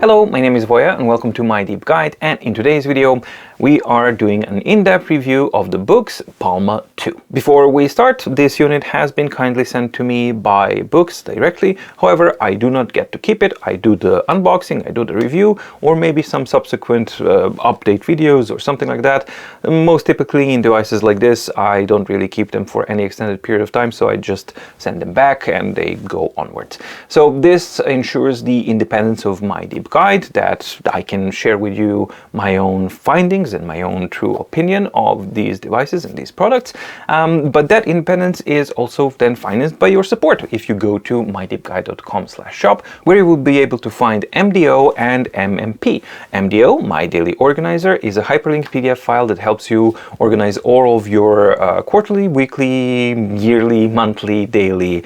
Hello, my name is Voya and welcome to My Deep Guide, and in today's video we are doing an in-depth review of the Boox Palma 2. Before we start, this unit has been kindly sent to me by Boox directly. However, I do not get to keep it. I do the unboxing, I do the review, or maybe some subsequent update videos or something like that. Most typically in devices like this, I don't really keep them for any extended period of time, so I just send them back and they go onwards. So this ensures the independence of My Deep Guide, that I can share with you my own findings and my own true opinion of these devices and these products, but that independence is also then financed by your support if you go to mydeepguide.com/shop, where you will be able to find MDO and MMP. MDO, My Daily Organizer, is a hyperlinked PDF file that helps you organize all of your quarterly, weekly, yearly, monthly, daily,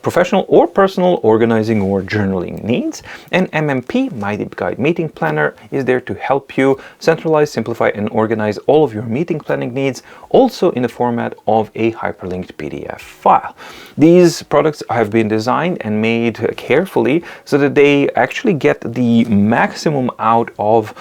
professional or personal organizing or journaling needs. And MMP, My Deep Guide Meeting Planner, is there to help you centralize, simplify, and organize all of your meeting planning needs, also in the format of a hyperlinked PDF file. These products have been designed and made carefully so that they actually get the maximum out of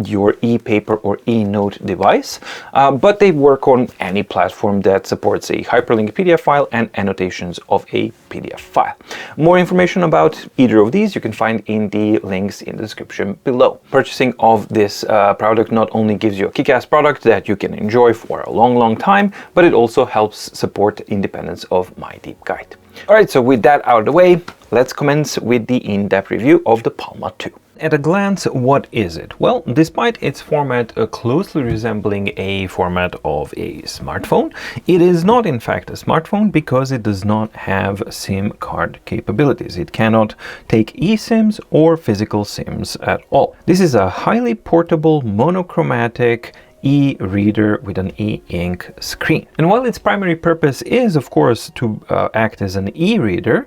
your e-paper or e-note device, but they work on any platform that supports a hyperlinked PDF file and annotations of a PDF file. More information about either of these you can find in the links in the description below. Purchasing of this product not only gives you a kick-ass product that you can enjoy for a long time, but it also helps support independence of My Deep Guide. Alright, so with that out of the way, let's commence with the in-depth review of the Palma 2. At a glance, what is it? Well, despite its format closely resembling a format of a smartphone, it is not in fact a smartphone because it does not have SIM card capabilities. It cannot take eSIMs or physical SIMs at all. This is a highly portable, monochromatic e-reader with an e-ink screen. And while its primary purpose is, of course, to act as an e-reader,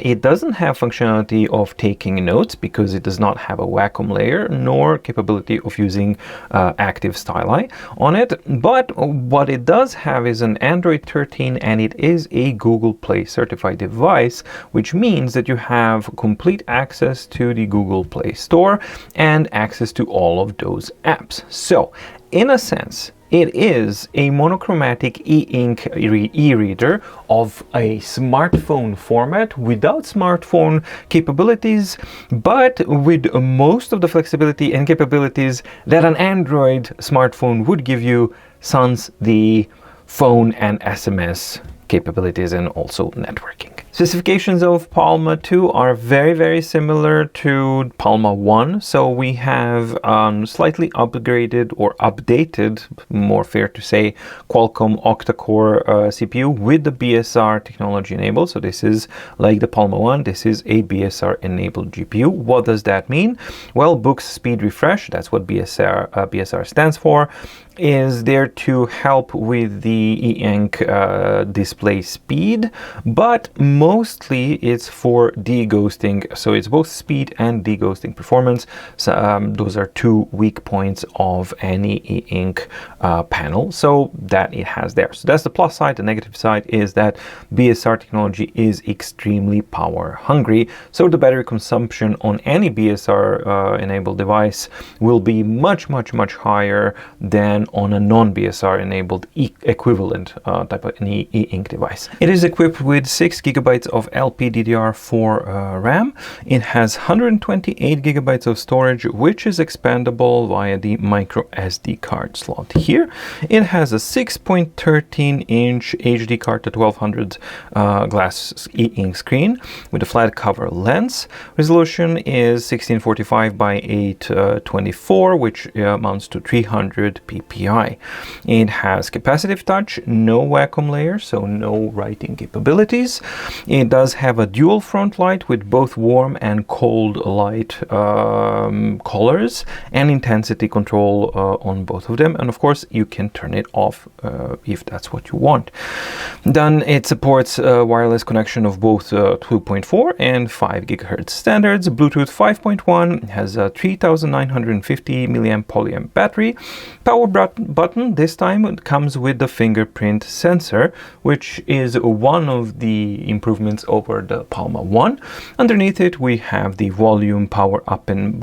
it doesn't have functionality of taking notes because it does not have a Wacom layer nor capability of using active styli on it. But what it does have is an Android 13, and it is a Google Play certified device, which means that you have complete access to the Google Play Store and access to all of those apps. So, in a sense, it is a monochromatic e-ink e-reader of a smartphone format without smartphone capabilities, but with most of the flexibility and capabilities that an Android smartphone would give you, sans the phone and SMS capabilities and also networking. Specifications of Palma 2 are very similar to Palma 1, so we have slightly upgraded or updated, more fair to say, Qualcomm octa-core CPU with the BSR technology enabled. So this is like the Palma 1, this is a BSR enabled GPU. What does that mean? Well, Boox Speed Refresh, that's what BSR stands for, is there to help with the e-ink display speed, but mostly it's for deghosting. So it's both speed and deghosting performance. So, those are two weak points of any e-ink panel, so that it has there. So that's the plus side. The negative side is that BSR technology is extremely power hungry, so the battery consumption on any BSR enabled device will be much higher than on a non-BSR enabled equivalent type of an e-ink device. It is equipped with 6 GB of LPDDR4 RAM. It has 128 GB of storage, which is expandable via the micro SD card slot here. It has a 6.13-inch HD card to 1200 glass e-ink screen with a flat cover lens. Resolution is 1645 by 824, which amounts to 300 ppi. It has capacitive touch, no Wacom layer, so no writing capabilities. It does have a dual front light with both warm and cold light colors and intensity control on both of them. And of course, you can turn it off if that's what you want. Then it supports wireless connection of both 2.4 and 5 GHz standards. Bluetooth 5.1 has a 3950 mAh polyamp battery. Power button, this time it comes with the fingerprint sensor, which is one of the improvements over the Palma 1. Underneath it we have the volume, power up and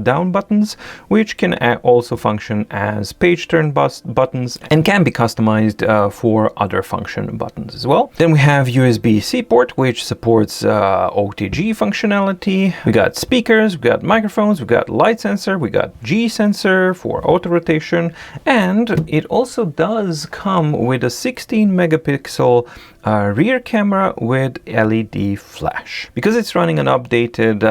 down buttons, which can also function as page turn buttons and can be customized for other function buttons as well. Then we have USB-C port, which supports OTG functionality. We got speakers, we got microphones, we got light sensor, we got G sensor for auto rotation, and it also does come with a 16 megapixel rear camera with LED flash. Because it's running an updated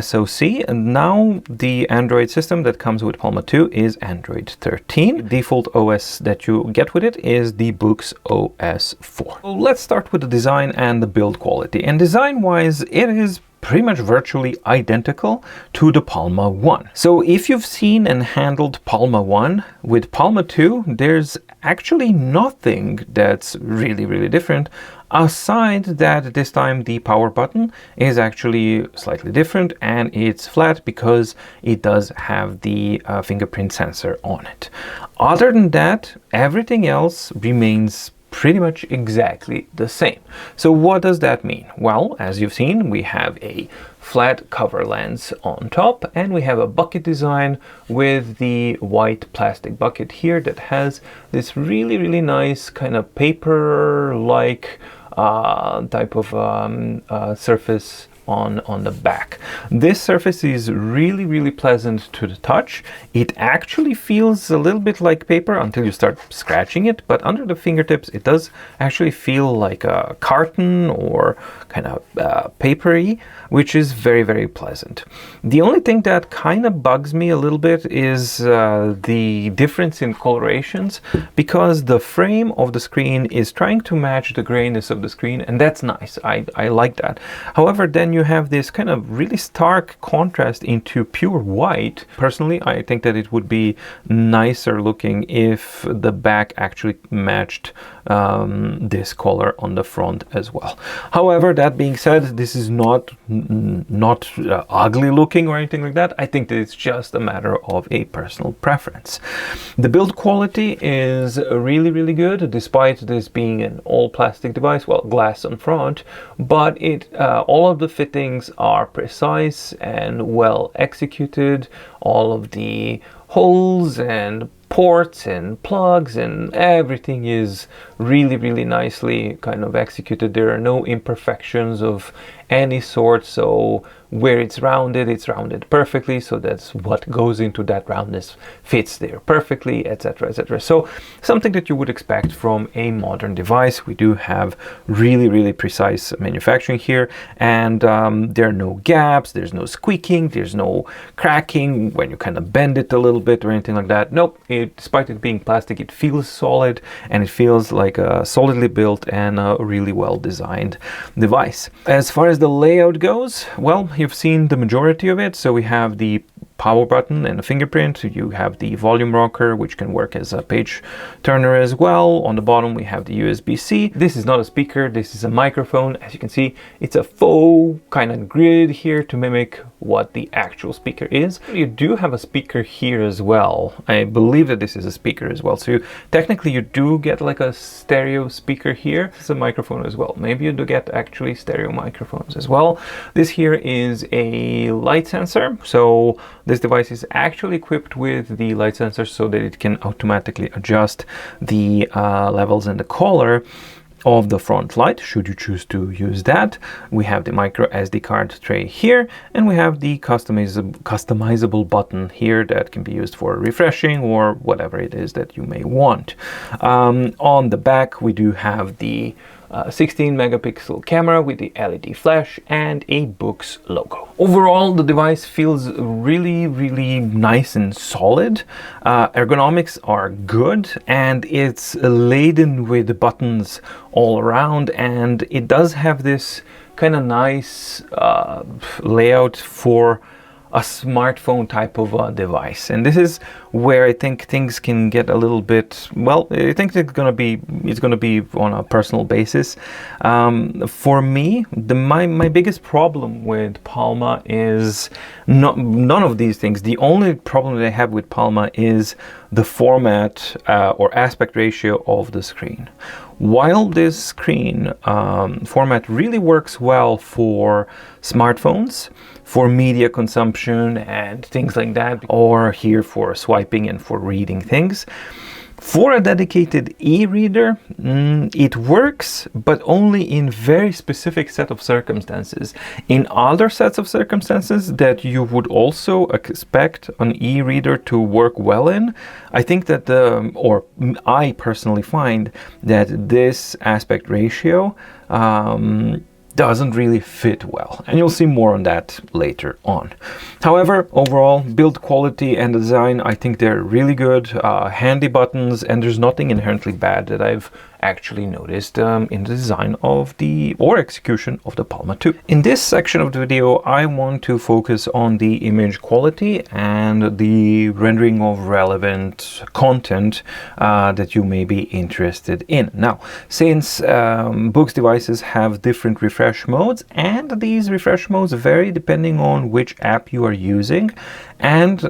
SoC, and now the Android system that comes with Palma 2 is Android 13. The default OS that you get with it is the Boox OS 4. So let's start with the design and the build quality. And design-wise, it is pretty much virtually identical to the Palma 1. So if you've seen and handled Palma 1, with Palma 2, there's actually nothing that's really different, aside that this time the power button is actually slightly different and it's flat because it does have the fingerprint sensor on it. Other than that, everything else remains pretty much exactly the same. So what does that mean? Well, as you've seen, we have a flat cover lens on top and we have a bucket design with the white plastic bucket here that has this really nice kind of paper-like type of surface on the back. This surface is really pleasant to the touch. It actually feels a little bit like paper until you start scratching it, but under the fingertips it does actually feel like a carton or kind of papery, which is very pleasant. The only thing that kind of bugs me a little bit is the difference in colorations, because the frame of the screen is trying to match the grayness of the screen, and that's nice. I like that. However, then you have this kind of really stark contrast into pure white. Personally, I think that it would be nicer looking if the back actually matched this color on the front as well. However, that being said, this is not ugly looking or anything like that. I think that it's just a matter of a personal preference. The build quality is really good, despite this being an all plastic device, well, glass on front, but all of the fittings are precise and well executed. All of the holes and ports and plugs and everything is really nicely kind of executed. There are no imperfections of any sort, so where it's rounded perfectly, so that's what goes into that roundness fits there perfectly, etc. So something that you would expect from a modern device. We do have really precise manufacturing here, and there are no gaps, there's no squeaking, there's no cracking when you kind of bend it a little bit or anything like that. Nope, despite it being plastic, it feels solid and it feels like a solidly built and a really well designed device. As far as the layout goes, well, you've seen the majority of it. So we have the power button and a fingerprint. You have the volume rocker, which can work as a page turner as well. On the bottom we have the USB-C. This is not a speaker, this is a microphone. As you can see, it's a faux kind of grid here to mimic what the actual speaker is. You do have a speaker here as well. I believe that this is a speaker as well. So technically you do get like a stereo speaker here. It's a microphone as well. Maybe you do get actually stereo microphones as well. This here is a light sensor. So this device is actually equipped with the light sensor so that it can automatically adjust the levels and the color of the front light, should you choose to use that. We have the micro SD card tray here, and we have the customizable button here that can be used for refreshing or whatever it is that you may want. On the back, we do have the 16 megapixel camera with the LED flash and a Boox logo. Overall, the device feels really nice and solid. Ergonomics are good, and it's laden with buttons all around, and it does have this kind of nice layout for a smartphone type of device. And this is where I think things can get a little bit, well, I think it's gonna be on a personal basis. For me, my biggest problem with Palma is none of these things. The only problem that I have with Palma is the format or aspect ratio of the screen. While this screen format really works well for smartphones, for media consumption and things like that, or here for swiping and for reading things, for a dedicated e-reader, it works, but only in very specific set of circumstances. In other sets of circumstances that you would also expect an e-reader to work well in, I think that or I personally find that this aspect ratio doesn't really fit well, and you'll see more on that later on. However, overall, build quality and design, I think they're really good, handy buttons, and there's nothing inherently bad that I've actually noticed in the design of or execution of the Palma 2. In this section of the video, I want to focus on the image quality and the rendering of relevant content that you may be interested in. Now, since Boox devices have different refresh modes, and these refresh modes vary depending on which app you are using, and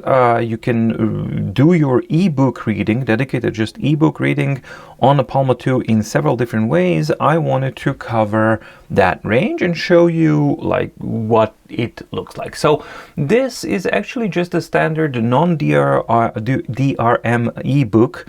you can do your ebook reading, dedicated just ebook reading on the Palma 2 in several different ways, I wanted to cover that range and show you like what it looks like. So this is actually just a standard non-DRM ebook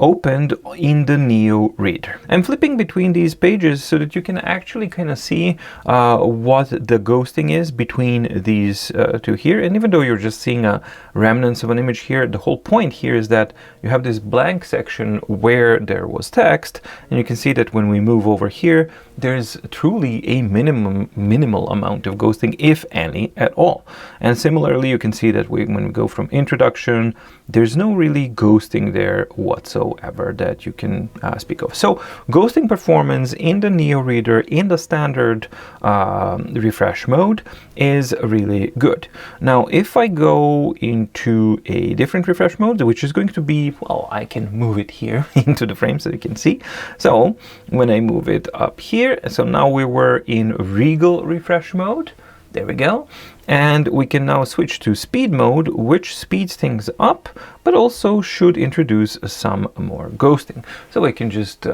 opened in the eReader. I'm flipping between these pages so that you can actually kind of see what the ghosting is between these two here. And even though you're just seeing a remnants of an image here, the whole point here is that you have this blank section where there was text, and you can see that when we move over here, there's truly a minimal amount of ghosting, if any at all. And similarly, you can see that when we go from introduction, there's no really ghosting there whatsoever that you can speak of. So ghosting performance in the eReader in the standard refresh mode is really good. Now, if I go into a different refresh mode, which is going to be, well, I can move it here into the frame so you can see. So when I move it up here, so now we were in Regal refresh mode. There we go. And we can now switch to speed mode, which speeds things up, but also should introduce some more ghosting. So we can just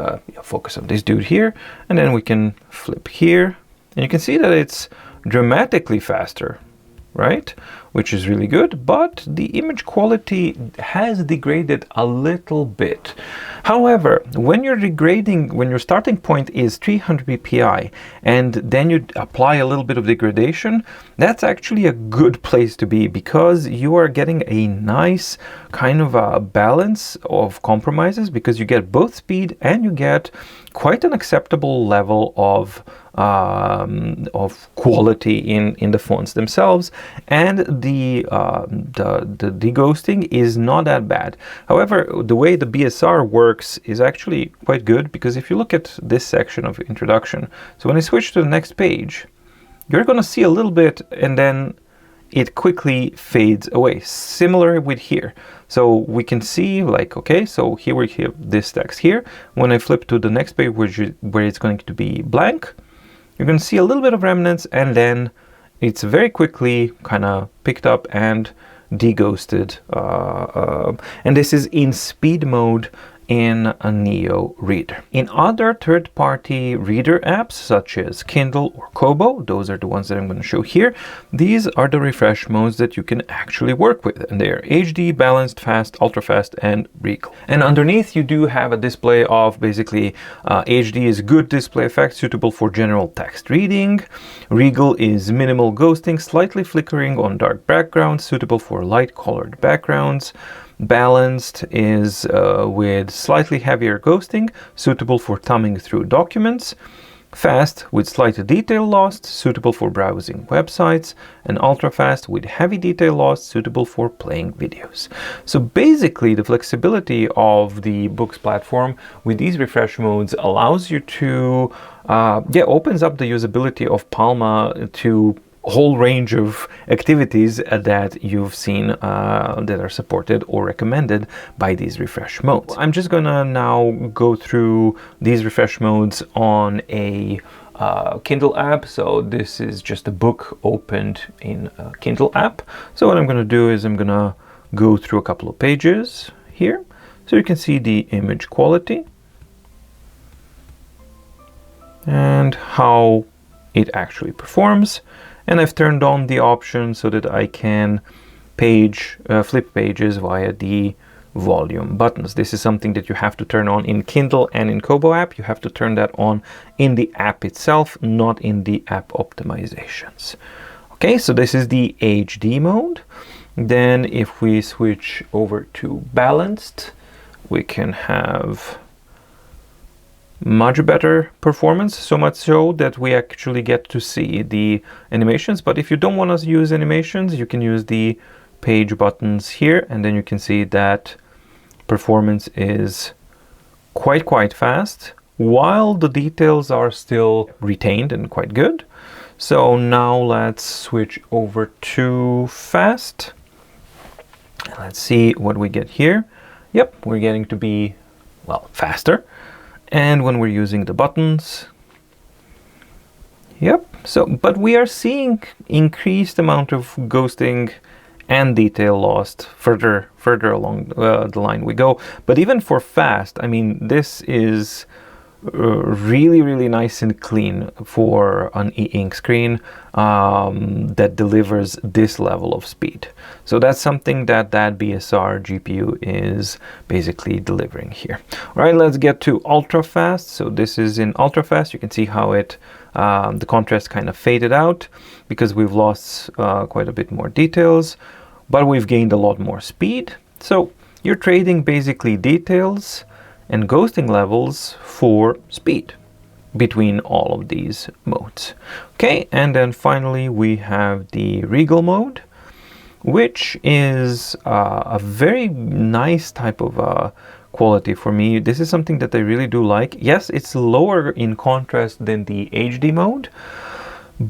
focus on this dude here, and then we can flip here, and you can see that it's dramatically faster, right? Which is really good, but the image quality has degraded a little bit. However, when you're degrading, when your starting point is 300 ppi and then you apply a little bit of degradation, that's actually a good place to be, because you are getting a nice kind of a balance of compromises, because you get both speed and you get quite an acceptable level of quality in the fonts themselves, and the deghosting is not that bad. However, the way the BSR works is actually quite good, because if you look at this section of introduction, so when I switch to the next page, you're going to see a little bit, and then it quickly fades away. Similar with here. So we can see like, okay, so here we have this text here. When I flip to the next page, where it's going to be blank, you're going to see a little bit of remnants, and then it's very quickly kind of picked up and deghosted. And this is in speed mode in a eReader. In other third-party reader apps such as Kindle or Kobo, those are the ones that I'm going to show here, these are the refresh modes that you can actually work with, and they are HD, balanced, fast, ultra fast, and Regal. And underneath you do have a display of basically HD is good display effect suitable for general text reading, Regal is minimal ghosting, slightly flickering on dark backgrounds suitable for light colored backgrounds, balanced is with slightly heavier ghosting, suitable for thumbing through documents, fast with slight detail loss, suitable for browsing websites, and ultra fast with heavy detail loss, suitable for playing videos. So basically the flexibility of the Boox platform with these refresh modes allows you to opens up the usability of Palma to whole range of activities that you've seen that are supported or recommended by these refresh modes. I'm just gonna now go through these refresh modes on a Kindle app. So this is just a book opened in a Kindle app. So what I'm gonna do is I'm gonna go through a couple of pages here. So you can see the image quality and how it actually performs. And I've turned on the option so that I can flip pages via the volume buttons. This is something that you have to turn on in Kindle and in Kobo app. You have to turn that on in the app itself, not in the app optimizations. Okay, so this is the HD mode. Then if we switch over to balanced, we can have much better performance, so much so that we actually get to see the animations. But if you don't want to use animations, you can use the page buttons here, and then you can see that performance is quite fast, while the details are still retained and quite good. So now let's switch over to fast. Let's see what we get here. Yep, we're getting to be, well, faster. And when we're using the buttons, yep, so, but we are seeing increased amount of ghosting and detail lost further along the line we go. But even for fast, I mean, this is really nice and clean for an e-ink screen that delivers this level of speed. So that's something that BSR GPU is basically delivering here. All right, let's get to ultra fast. So this is in ultra fast. You can see how it the contrast kind of faded out because we've lost quite a bit more details, but we've gained a lot more speed. So you're trading basically details and ghosting levels for speed between all of these modes. Okay, and then finally we have the Regal mode, which is a very nice type of quality for me. This is something that I really do like. Yes, it's lower in contrast than the HD mode,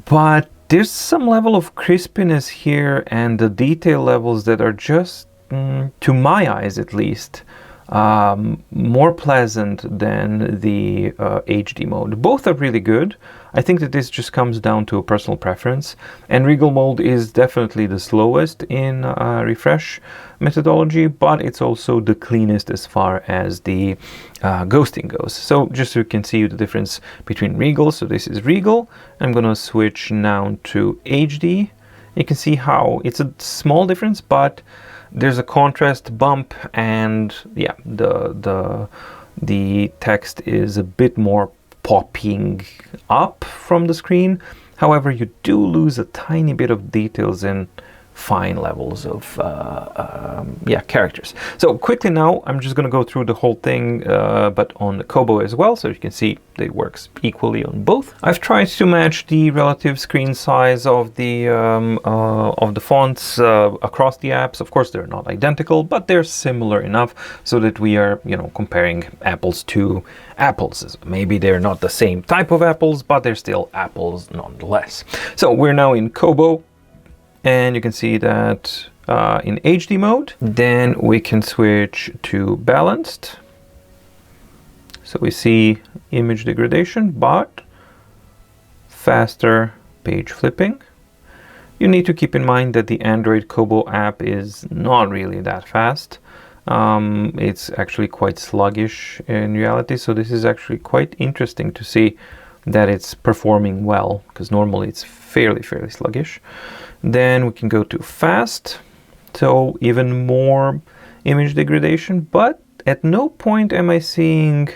but there's some level of crispiness here and the detail levels that are just, to my eyes at least, more pleasant than the HD mode. Both are really good. I think that this just comes down to a personal preference, and Regal mode is definitely the slowest in refresh methodology, but it's also the cleanest as far as the ghosting goes. So just so you can see the difference between Regal. So this is Regal. I'm gonna switch now to HD. You can see how it's a small difference, but there's a contrast bump, and yeah, the text is a bit more popping up from the screen. However, you do lose a tiny bit of details in fine levels of characters. So quickly now, I'm just going to go through the whole thing, but on the Kobo as well, so you can see that it works equally on both. I've tried to match the relative screen size of the fonts across the apps. Of course, they're not identical, but they're similar enough so that we are, comparing apples to apples. Maybe they're not the same type of apples, but they're still apples nonetheless. So we're now in Kobo. And you can see that in HD mode, then we can switch to balanced. So we see image degradation, but faster page flipping. You need to keep in mind that the Android Kobo app is not really that fast. It's actually quite sluggish in reality. So this is actually quite interesting to see that it's performing well, because normally it's fairly sluggish. Then we can go to fast, so even more image degradation, but at no point am I seeing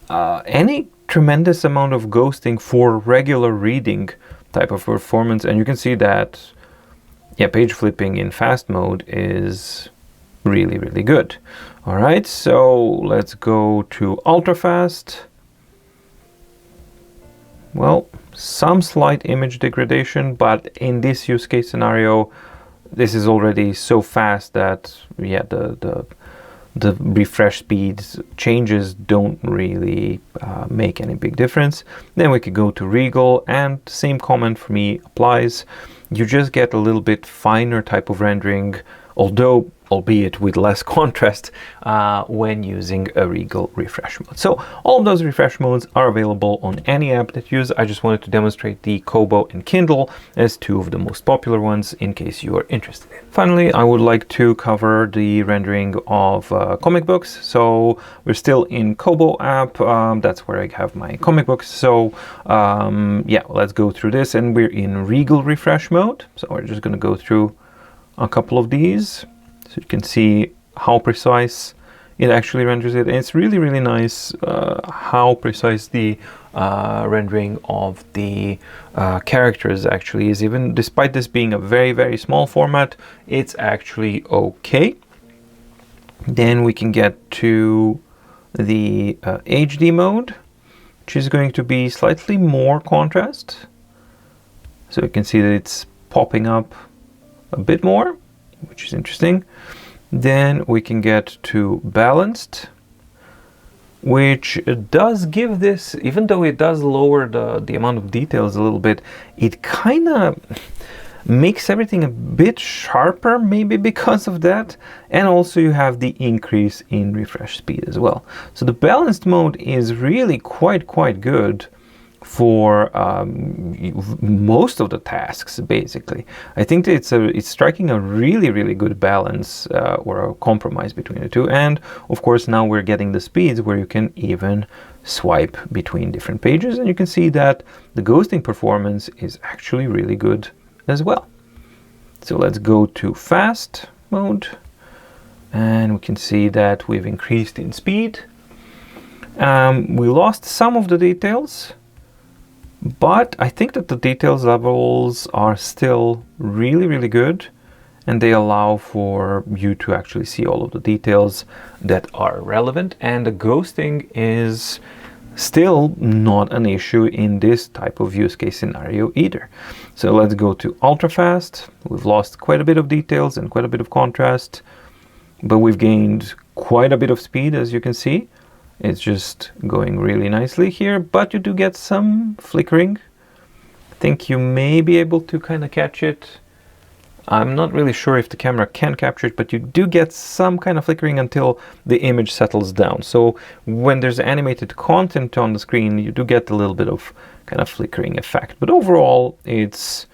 any tremendous amount of ghosting for regular reading type of performance. And you can see that, yeah, page flipping in fast mode is really good. All right, so let's go to ultra fast. Well, some slight image degradation, but in this use case scenario, this is already so fast that, yeah, the refresh speeds changes don't really make any big difference. Then we could go to Regal, and same comment for me applies. You just get a little bit finer type of rendering, although albeit with less contrast when using a Regal refresh mode. So all of those refresh modes are available on any app that you use. I just wanted to demonstrate the Kobo and Kindle as two of the most popular ones in case you are interested in. Finally, I would like to cover the rendering of comic books. So we're still in Kobo app. That's where I have my comic books. So yeah, let's go through this, and we're in Regal refresh mode. So we're just going to go through a couple of these. So you can see how precise it actually renders it. And it's really, really nice how precise the rendering of the characters actually is. Even despite this being a very, very small format, it's actually okay. Then we can get to the HD mode, which is going to be slightly more contrast. So you can see that it's popping up a bit more, which is interesting. Then we can get to balanced, which does give this, even though it does lower the amount of details a little bit, it kind of makes everything a bit sharper, maybe because of that. And also you have the increase in refresh speed as well. So the balanced mode is really quite good for most of the tasks, basically. I think that it's striking a really good balance or a compromise between the two. And of course now we're getting the speeds where you can even swipe between different pages, and you can see that the ghosting performance is actually really good as well. So let's go to fast mode, and we can see that we've increased in speed. We lost some of the details, but I think that the details levels are still really good, and they allow for you to actually see all of the details that are relevant, and the ghosting is still not an issue in this type of use case scenario either. So let's go to ultra fast. We've lost quite a bit of details and quite a bit of contrast, but we've gained quite a bit of speed, as you can see. It's just going really nicely here, but you do get some flickering. I think you may be able to kind of catch it. I'm not really sure if the camera can capture it, but you do get some kind of flickering until the image settles down. So when there's animated content on the screen, you do get a little bit of kind of flickering effect. But overall, it's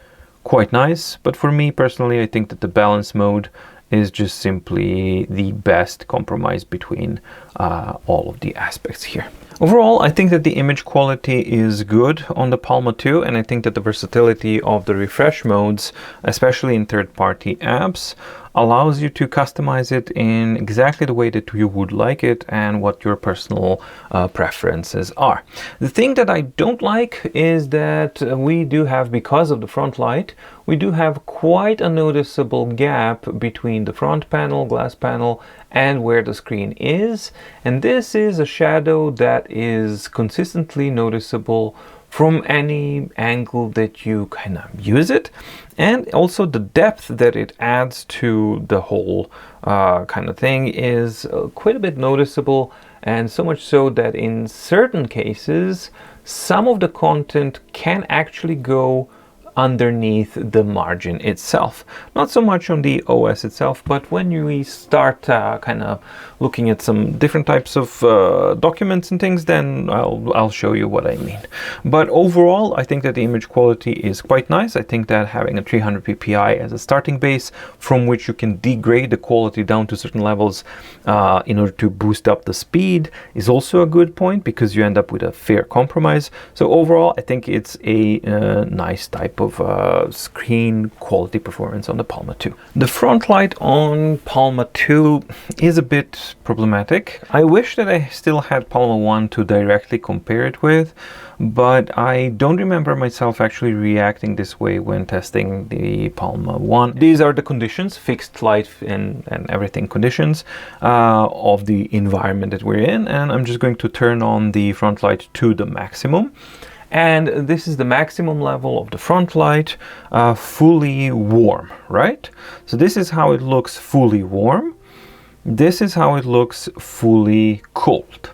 quite nice. But for me personally, I think that the balance mode is just simply the best compromise between all of the aspects here. Overall, I think that the image quality is good on the Palma 2, and I think that the versatility of the refresh modes, especially in third-party apps, allows you to customize it in exactly the way that you would like it and what your personal preferences are. The thing that I don't like is that we do have, because of the front light, we do have quite a noticeable gap between the front panel, glass panel, and where the screen is. And this is a shadow that is consistently noticeable from any angle that you kind of use it, and also the depth that it adds to the whole kind of thing is quite a bit noticeable, and so much so that in certain cases some of the content can actually go underneath the margin itself. Not so much on the OS itself, but when we start kind of looking at some different types of documents and things, then I'll show you what I mean. But overall, I think that the image quality is quite nice. I think that having a 300 ppi as a starting base from which you can degrade the quality down to certain levels in order to boost up the speed is also a good point, because you end up with a fair compromise. So overall, I think it's a nice type of screen quality performance on the Palma 2. The front light on Palma 2 is a bit problematic. I wish that I still had Palma 1 to directly compare it with, but I don't remember myself actually reacting this way when testing the Palma 1. These are the conditions, fixed light and everything conditions of the environment that we're in, and I'm just going to turn on the front light to the maximum. And this is the maximum level of the front light, fully warm, right? So this is how it looks fully warm. This is how it looks fully cold.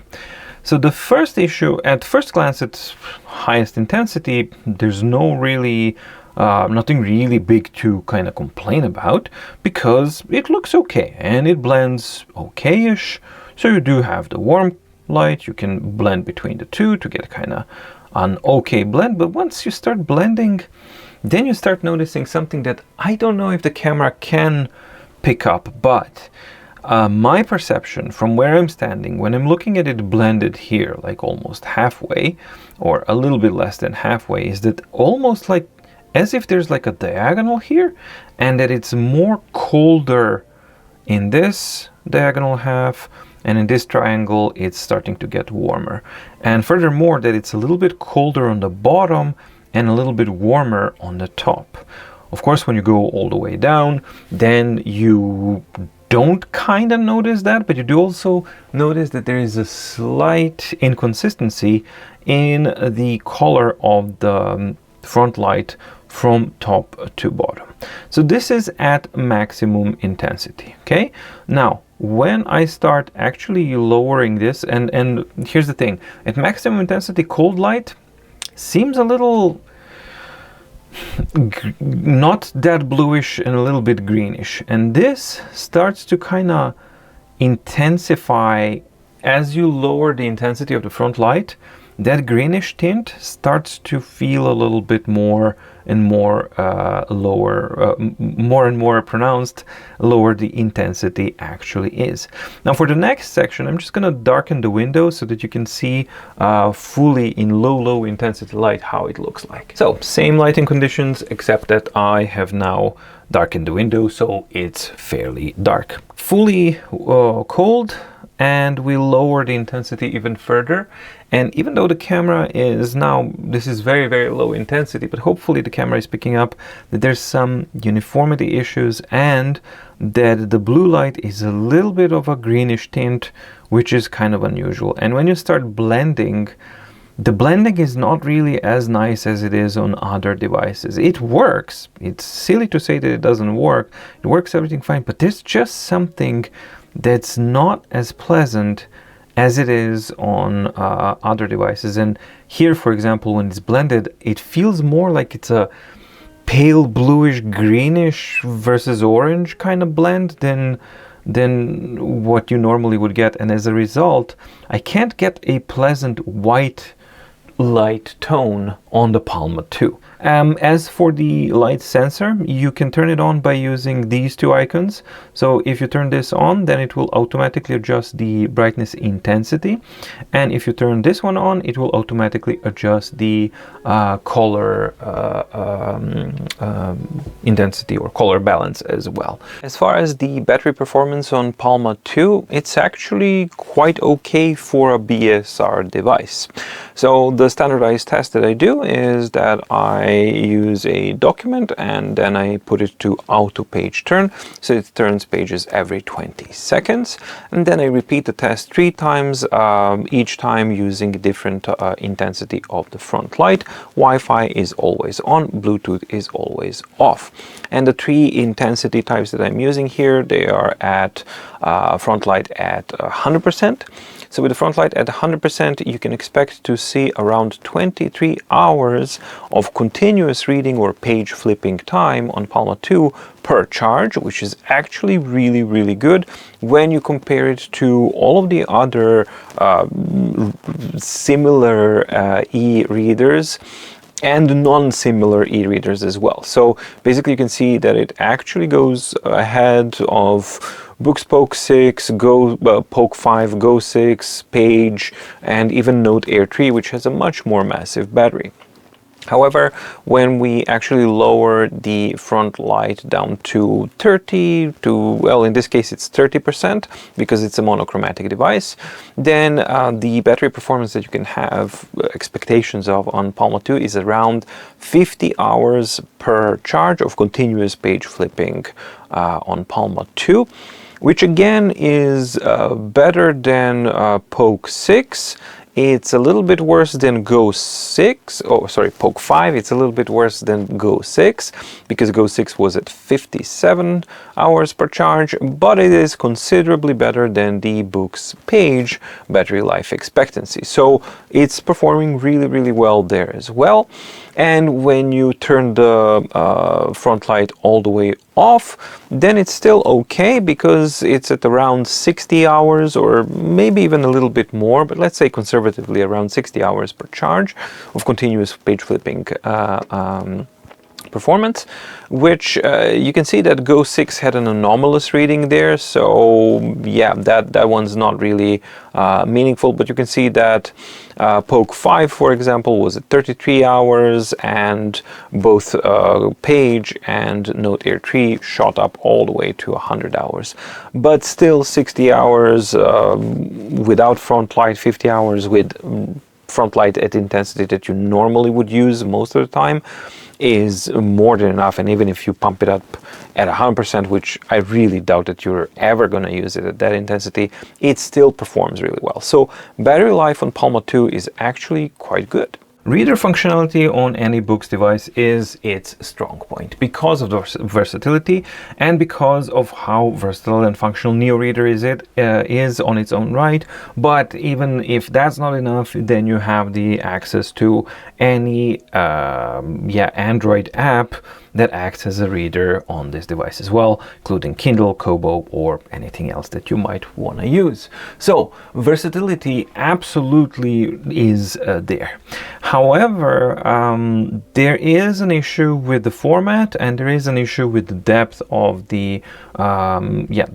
So the first issue, at first glance, it's highest intensity. There's no really Nothing really big to kind of complain about, because it looks okay and it blends okay-ish. So you do have the warm light, you can blend between the two to get kind of an okay blend. But once you start blending, then you start noticing something that I don't know if the camera can pick up, but my perception from where I'm standing, when I'm looking at it blended here, like almost halfway or a little bit less than halfway, is that almost like as if there's like a diagonal here, and that it's more colder in this diagonal half, and in this triangle it's starting to get warmer. And furthermore, that it's a little bit colder on the bottom and a little bit warmer on the top. Of course, when you go all the way down, then you don't kind of notice that, but you do also notice that there is a slight inconsistency in the color of the front light from top to bottom. So this is at maximum intensity. Okay, now when I start actually lowering this, and here's the thing, at maximum intensity, cold light seems a little not that bluish and a little bit greenish, and this starts to kind of intensify as you lower the intensity of the front light. That greenish tint starts to feel a little bit more and more more and more pronounced, lower the intensity actually is. Now for the next section, I'm just going to darken the window so that you can see fully in low intensity light how it looks like. So same lighting conditions, except that I have now darkened the window so it's fairly dark. Fully cold, and we lower the intensity even further. And even though the camera is now, this is very low intensity, but hopefully the camera is picking up that there's some uniformity issues and that the blue light is a little bit of a greenish tint, which is kind of unusual. And when you start blending, the blending is not really as nice as it is on other devices. It works. It's silly to say that it doesn't work. It works everything fine, but there's just something that's not as pleasant as it is on other devices. And here, for example, when it's blended, it feels more like it's a pale bluish greenish versus orange kind of blend than what you normally would get. And as a result, I can't get a pleasant white light tone on the Palma 2. As for the light sensor, you can turn it on by using these two icons. So if you turn this on, then it will automatically adjust the brightness intensity, and if you turn this one on, it will automatically adjust the color intensity or color balance as well. As far as the battery performance on Palma 2, it's actually quite okay for a BSR device. So the standardized test that I do is that I use a document and then I put it to auto page turn, so it turns pages every 20 seconds, and then I repeat the test 3 times, each time using different intensity of the front light. Wi-Fi is always on, Bluetooth is always off, and the 3 intensity types that I'm using here, they are at front light at 100%. So with the front light at 100%, you can expect to see around 23 hours of continuous reading or page flipping time on Palma 2 per charge, which is actually really good when you compare it to all of the other similar e-readers and non-similar e-readers as well. So basically you can see that it actually goes ahead of Boox Poke 6, Poke 5, Go 6, Page, and even Note Air 3, which has a much more massive battery. However, when we actually lower the front light down to 30 to, well, in this case it's 30% because it's a monochromatic device, then the battery performance that you can have expectations of on Palma 2 is around 50 hours per charge of continuous page flipping on Palma 2, which again is better than Poke 6. It's a little bit worse than Go 6, Poke 5, it's a little bit worse than Go 6, because Go 6 was at 57 hours per charge, but it is considerably better than the Boox Page battery life expectancy. So it's performing really well there as well. And when you turn the front light all the way off, then it's still okay because it's at around 60 hours or maybe even a little bit more, but let's say conservatively around 60 hours per charge of continuous page flipping performance, which you can see that Go 6 had an anomalous reading there, so yeah, that one's not really meaningful, but you can see that Poke 5, for example, was at 33 hours, and both Page and Note Air 3 shot up all the way to 100 hours. But still 60 hours without front light, 50 hours with front light at intensity that you normally would use most of the time is more than enough. And even if you pump it up at 100%, which I really doubt that you're ever going to use it at that intensity, it still performs really well. So battery life on Palma 2 is actually quite good. Reader functionality on any Boox device is its strong point because of the versatility and because of how versatile and functional eReader is on its own right. But even if that's not enough, then you have the access to any Android app that acts as a reader on this device as well, including Kindle, Kobo, or anything else that you might want to use. So versatility absolutely is there. However, there is an issue with the format, and there is an issue with the depth of the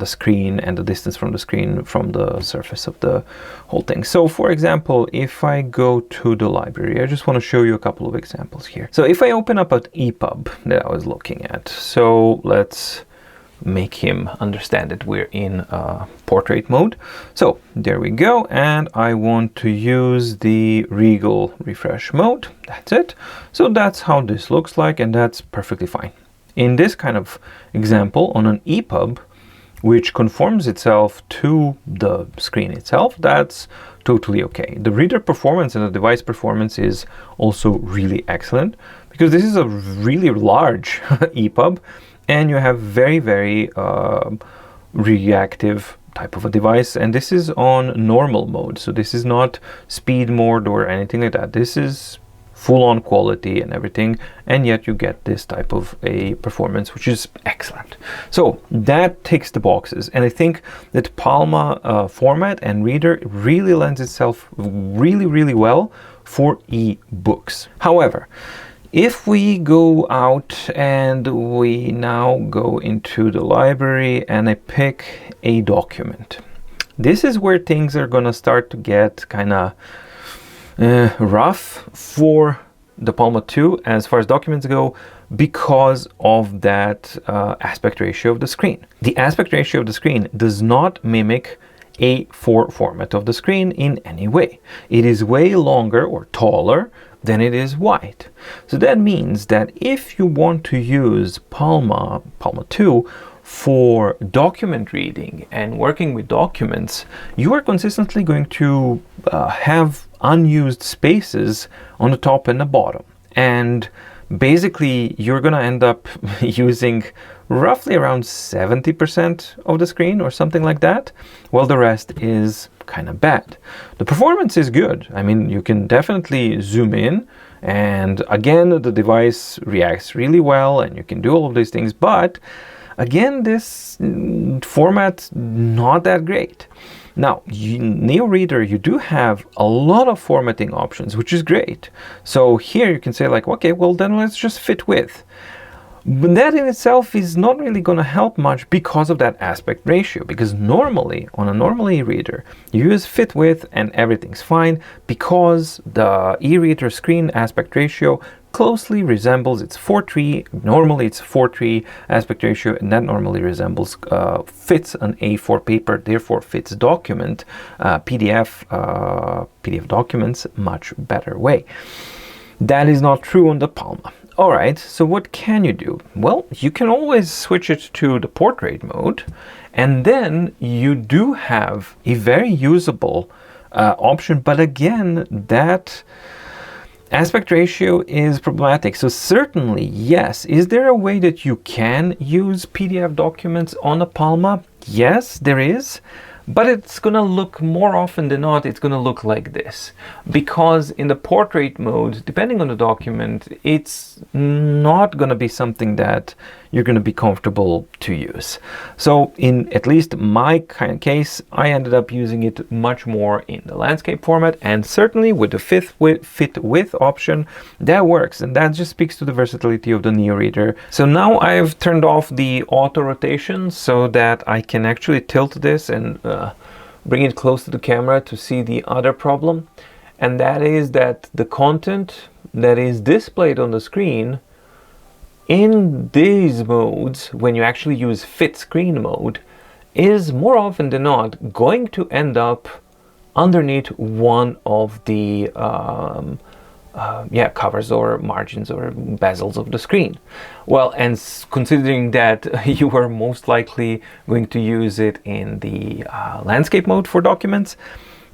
screen and the distance from the screen from the surface of the whole thing. So for example, if I go to the library, I just want to show you a couple of examples here. So if I open up an EPUB that I was looking at, so let's make him understand that we're in portrait mode. So there we go, and I want to use the Regal refresh mode. That's it. So that's how this looks like, and that's perfectly fine. In this kind of example on an EPUB, which conforms itself to the screen itself, that's totally okay. The reader performance and the device performance is also really excellent because this is a really large EPUB, and you have very, very reactive type of a device, and this is on normal mode, so this is not speed mode or anything like that. This is full-on quality and everything, and yet you get this type of a performance, which is excellent. So that ticks the boxes, and I think that Palma format and reader really lends itself really, really well for eBooks. However, if we go out and we now go into the library and I pick a document, this is where things are gonna start to get kind of rough for the Palma 2 as far as documents go, because of that aspect ratio of the screen. The aspect ratio of the screen does not mimic A4 format of the screen in any way. It is way longer or taller than it is wide. So that means that if you want to use Palma 2 for document reading and working with documents, you are consistently going to have unused spaces on the top and the bottom. And basically, you're going to end up using roughly around 70% of the screen or something like that, while the rest is kind of bad. The performance is good. I mean, you can definitely zoom in, and again, the device reacts really well, and you can do all of these things, but again, this format not that great. Now, eReader, you do have a lot of formatting options, which is great. So here you can say like, okay, well then let's just fit with. But that in itself is not really going to help much because of that aspect ratio, because normally on a normal eReader you use fit with and everything's fine because the eReader screen aspect ratio closely resembles its 4:3. Normally it's 4:3 aspect ratio, and that normally resembles fits an A4 paper, therefore fits document PDF documents much better way. That is not true on the Palma. All right, so what can you do? Well, you can always switch it to the portrait mode, and then you do have a very usable option, but again, that aspect ratio is problematic. So certainly, yes, is there a way that you can use PDF documents on a Palma? Yes, there is, But it's gonna look, more often than not, it's gonna look like this. Because in the portrait mode, depending on the document, it's not gonna be something that you're gonna be comfortable to use. So in at least my kind of case, I ended up using it much more in the landscape format, and certainly with the fit with option, that works, and that just speaks to the versatility of the eReader. So now I've turned off the auto rotation so that I can actually tilt this and bring it close to the camera to see the other problem, and that is that the content that is displayed on the screen in these modes, when you actually use fit screen mode, is more often than not going to end up underneath one of the covers or margins or bezels of the screen. Well, and considering that you are most likely going to use it in the landscape mode for documents,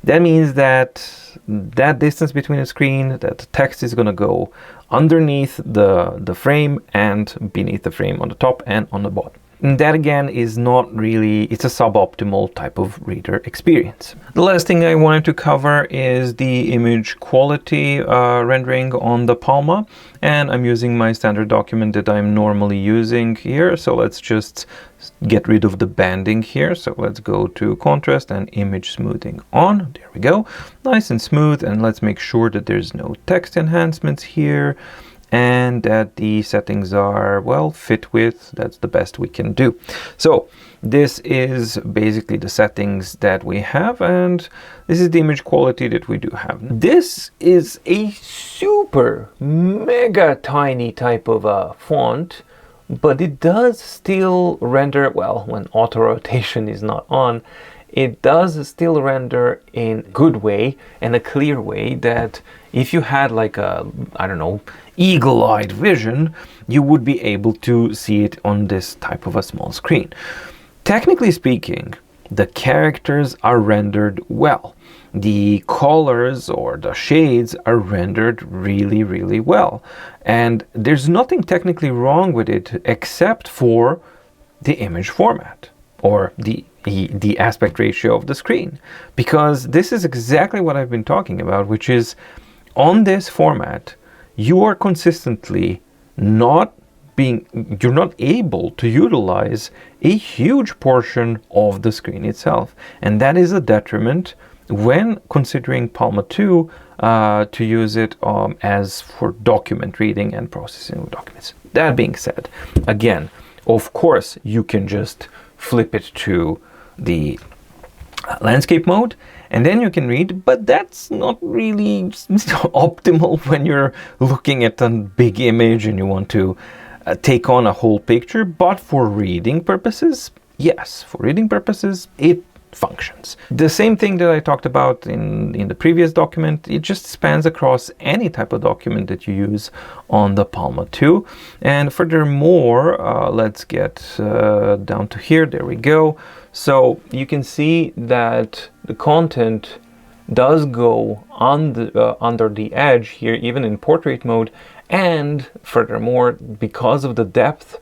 that means that that distance between the screen, that the text is going to go underneath the frame and beneath the frame on the top and on the bottom. And that again is not really, it's a suboptimal type of reader experience. The last thing I wanted to cover is the image quality rendering on the Palma, and I'm using my standard document that I'm normally using here. So let's just get rid of the banding here. So let's go to contrast and image smoothing on. There we go, nice and smooth. And let's make sure that there's no text enhancements here, and that the settings are, well, fit with, that's the best we can do. So this is basically the settings that we have, and this is the image quality that we do have. This is a super mega tiny type of font, but it does still render, well, when auto rotation is not on, it does still render in a good way and a clear way that if you had like a, I don't know, eagle-eyed vision, you would be able to see it on this type of a small screen. Technically speaking, the characters are rendered well. The colors or the shades are rendered really, really well. And there's nothing technically wrong with it except for the image format or the aspect ratio of the screen, because this is exactly what I've been talking about, which is on this format, you are consistently you're not able to utilize a huge portion of the screen itself. And that is a detriment when considering Palma 2 to use it as for document reading and processing of documents. That being said, again, of course, you can just flip it to the landscape mode and then you can read, but that's not really optimal when you're looking at a big image and you want to take on a whole picture. But for reading purposes, yes, for reading purposes, it functions. The same thing that I talked about in the previous document, it just spans across any type of document that you use on the Palma 2. And furthermore, let's get down to here. There we go. So you can see that the content does go on under the edge here, even in portrait mode. And furthermore, because of the depth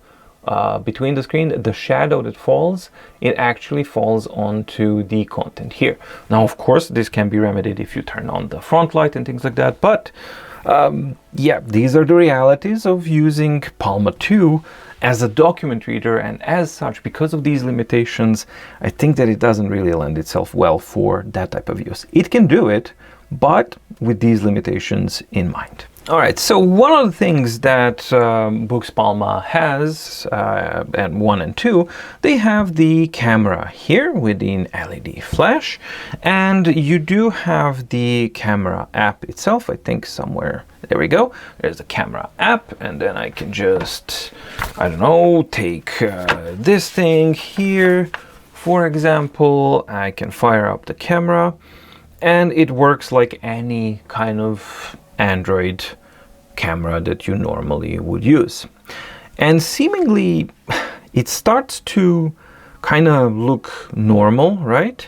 between the screen, the shadow that falls, it actually falls onto the content here. Now, of course, this can be remedied if you turn on the front light and things like that. But yeah, these are the realities of using Palma 2 as a document reader, and as such, because of these limitations, I think that it doesn't really lend itself well for that type of use. It can do it, but with these limitations in mind. All right, so one of the things that Boox Palma has, and 1 and 2, they have the camera here with an LED flash, and you do have the camera app itself, I think somewhere. There we go. There's the camera app, and then I can just, I don't know, take this thing here, for example. I can fire up the camera, and it works like any kind of Android camera that you normally would use. And seemingly it starts to kind of look normal, right?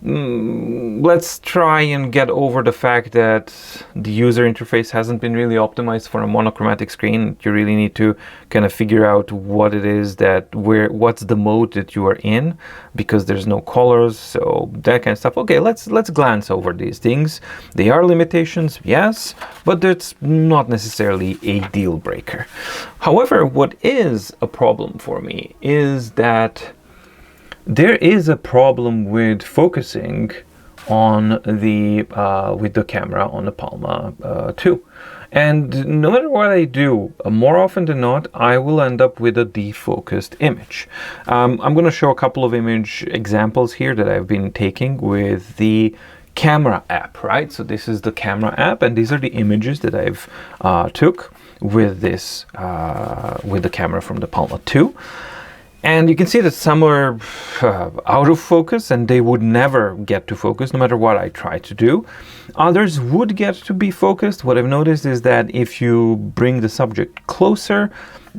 let's try and get over the fact that the user interface hasn't been really optimized for a monochromatic screen. You really need to kind of figure out what it is what's the mode that you are in, because there's no colors, so that kind of stuff. Okay, let's glance over these things. They are limitations, yes, but that's not necessarily a deal breaker. However, what is a problem for me is that there is a problem with focusing on with the camera on the Palma 2. And no matter what I do, more often than not, I will end up with a defocused image. I'm going to show a couple of image examples here that I've been taking with the camera app, right? So this is the camera app, and these are the images that I've took with this with the camera from the Palma 2. And you can see that some are out of focus and they would never get to focus no matter what I try to do. Others would get to be focused. What I've noticed is that if you bring the subject closer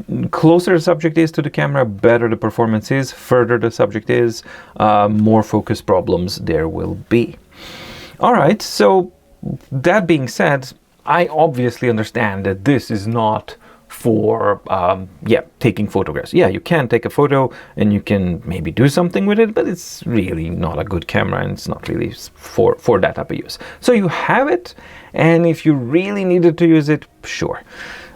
the subject is to the camera, better the performance is. Further the subject is, more focus problems there will be. All right, so that being said, I obviously understand that this is not for taking photographs. Yeah, you can take a photo and you can maybe do something with it, but it's really not a good camera and it's not really for that type of use. So you have it, and if you really needed to use it, sure.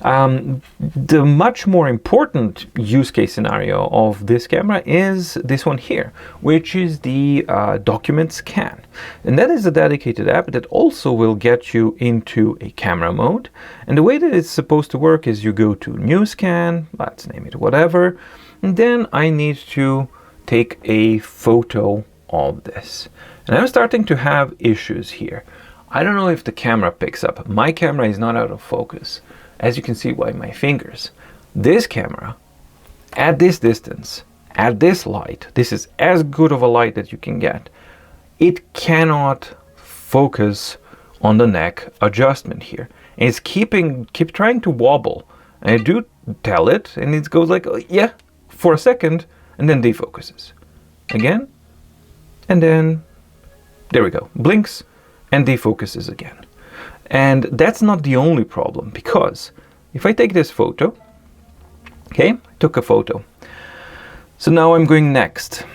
The much more important use case scenario of this camera is this one here, which is the document scan. And that is a dedicated app that also will get you into a camera mode. And the way that it's supposed to work is you go to new scan, let's name it whatever, and then I need to take a photo of this. And I'm starting to have issues here. I don't know if the camera picks up. My camera is not out of focus, as you can see by my fingers. This camera, at this distance, at this light, this is as good of a light that you can get. It cannot focus on the neck adjustment here. And it's keep trying to wobble. And I do tell it, and it goes like, oh, yeah, for a second, and then defocuses. Again, and then, there we go, blinks, and defocuses again. And that's not the only problem, because if I take this photo, okay, I took a photo. So now I'm going next.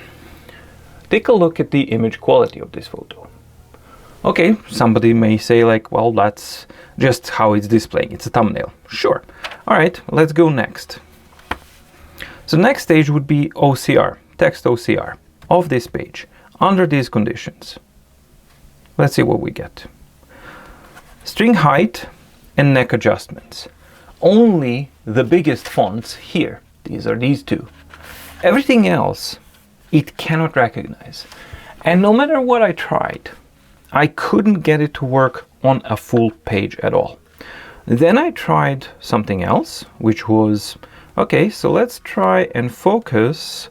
Take a look at the image quality of this photo. Okay, somebody may say like, well, that's just how it's displaying. It's a thumbnail. Sure. All right, let's go next. So next stage would be OCR, text OCR of this page under these conditions. Let's see what we get. String height and neck adjustments. Only the biggest fonts here. These are these two. Everything else, it cannot recognize. And no matter what I tried, I couldn't get it to work on a full page at all. Then I tried something else, which was, okay, so let's try and focus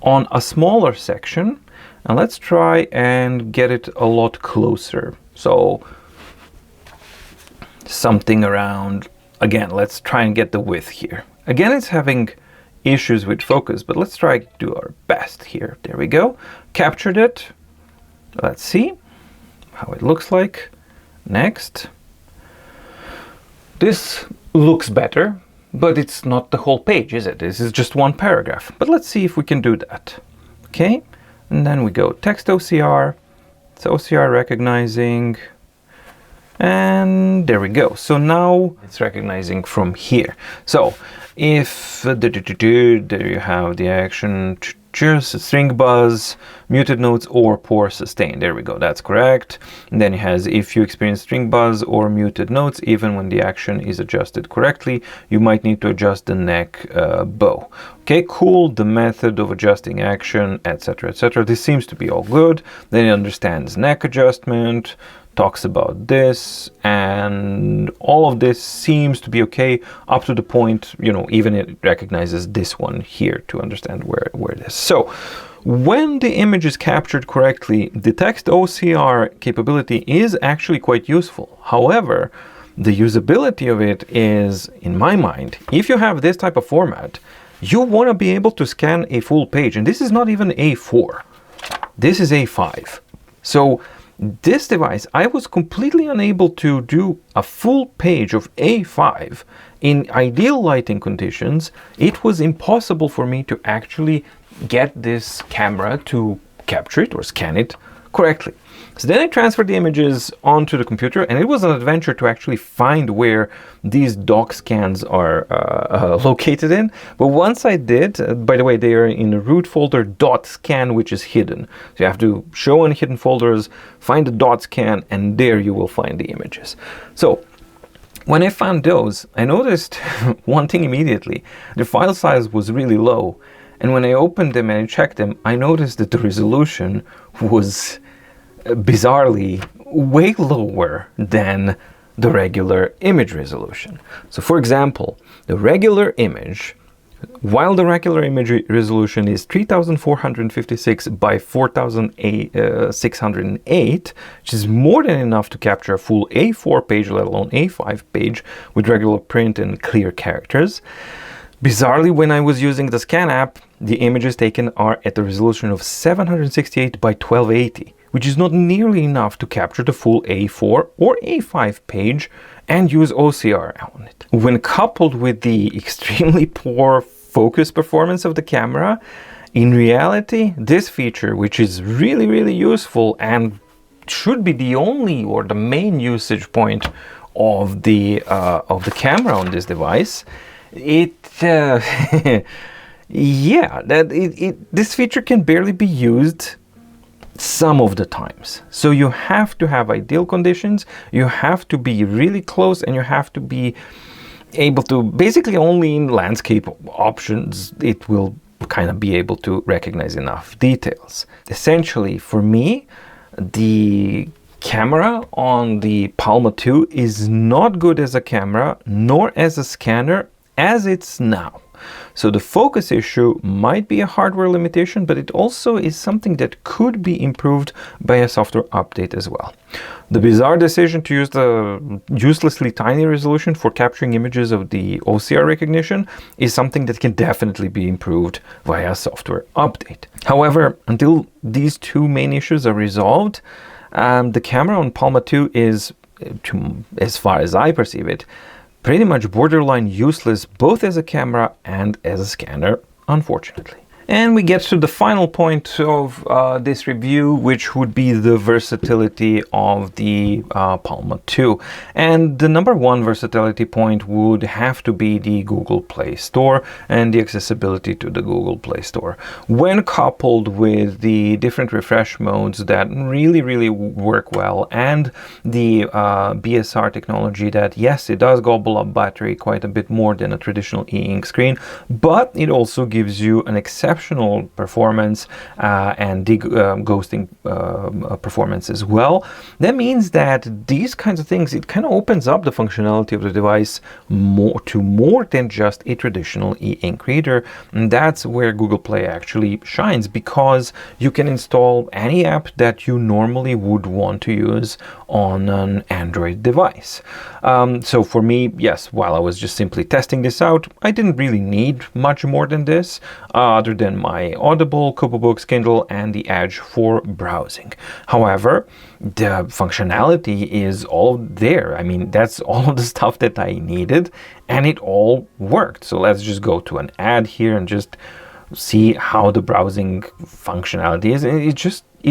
on a smaller section, and let's try and get it a lot closer. So something around, again, let's try and get the width here. Again, it's having issues with focus, but let's try to do our best here. There we go. Captured it. Let's see how it looks like. Next. This looks better, but it's not the whole page, is it? This is just one paragraph. But let's see if we can do that. Okay. And then we go text OCR. It's OCR recognizing. And there we go. So now it's recognizing from here. So if there you have the action, choose string buzz, muted notes, or poor sustain. There we go. That's correct. And then it has, if you experience string buzz or muted notes, even when the action is adjusted correctly, you might need to adjust the neck bow. Okay, cool. The method of adjusting action, etc., etc. This seems to be all good. Then it understands neck adjustment, talks about this, and all of this seems to be okay up to the point, you know, even it recognizes this one here to understand where it is. So when the image is captured correctly, the text OCR capability is actually quite useful. However, the usability of it is, in my mind, if you have this type of format, you want to be able to scan a full page, and this is not even A4. This is A5. So this device, I was completely unable to do a full page of A5 in ideal lighting conditions. It was impossible for me to actually get this camera to capture it or scan it correctly. So then I transferred the images onto the computer, and it was an adventure to actually find where these dock scans are located in. But once I did, by the way, they are in the root folder .scan, which is hidden. So you have to show in hidden folders, find the .scan, and there you will find the images. So when I found those, I noticed one thing immediately. The file size was really low. And when I opened them and I checked them, I noticed that the resolution was bizarrely way lower than the regular image resolution. So for example, the regular image, while the regular image resolution is 3456 by 4608, which is more than enough to capture a full A4 page, let alone A5 page with regular print and clear characters. Bizarrely, when I was using the scan app, the images taken are at the resolution of 768 by 1280, which is not nearly enough to capture the full A4 or A5 page and use OCR on it. When coupled with the extremely poor focus performance of the camera, in reality, this feature, which is really useful and should be the only or the main usage point of the camera on this device, this feature can barely be used some of the times. So you have to have ideal conditions, you have to be really close, and you have to be able to, basically only in landscape options, it will kind of be able to recognize enough details. Essentially, for me, the camera on the Palma 2 is not good as a camera, nor as a scanner, as it's now. So the focus issue might be a hardware limitation, but it also is something that could be improved by a software update as well. The bizarre decision to use the uselessly tiny resolution for capturing images of the OCR recognition is something that can definitely be improved via a software update. However, until these two main issues are resolved, the camera on Palma 2 is, as far as I perceive it, pretty much borderline useless both as a camera and as a scanner, unfortunately. And we get to the final point of this review, which would be the versatility of the Palma 2. And the number one versatility point would have to be the Google Play Store and the accessibility to the Google Play Store. When coupled with the different refresh modes that really work well, and the BSR technology that, yes, it does gobble up battery quite a bit more than a traditional e-ink screen, but it also gives you an exceptional performance and ghosting performance as well. That means that these kinds of things, it kind of opens up the functionality of the device more than just a traditional e-ink reader. And that's where Google Play actually shines, because you can install any app that you normally would want to use on an Android device. So for me, yes, while I was just simply testing this out, I didn't really need much more than this, other than my Audible, Kobo Books, Kindle, and the Edge for browsing. However, the functionality is all there. I mean, that's all of the stuff that I needed, and it all worked. So let's just go to an ad here and just see how the browsing functionality is. And it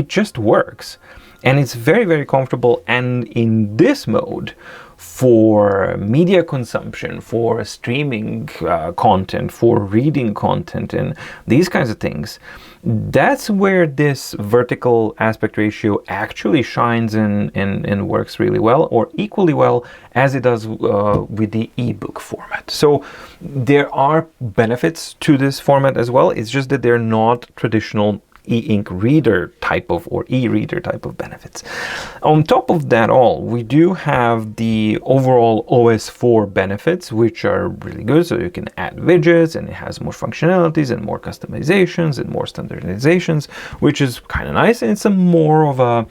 just works. And it's very comfortable, and in this mode, for media consumption, for streaming content, for reading content, and these kinds of things, that's where this vertical aspect ratio actually shines and works really well, or equally well as it does with the ebook format. So there are benefits to this format as well. It's just that they're not traditional e-ink reader type of, or e-reader type of benefits. On top of that all, we do have the overall OS 4 benefits, which are really good. So you can add widgets, and it has more functionalities and more customizations and more standardizations, which is kind of nice. And it's a more of a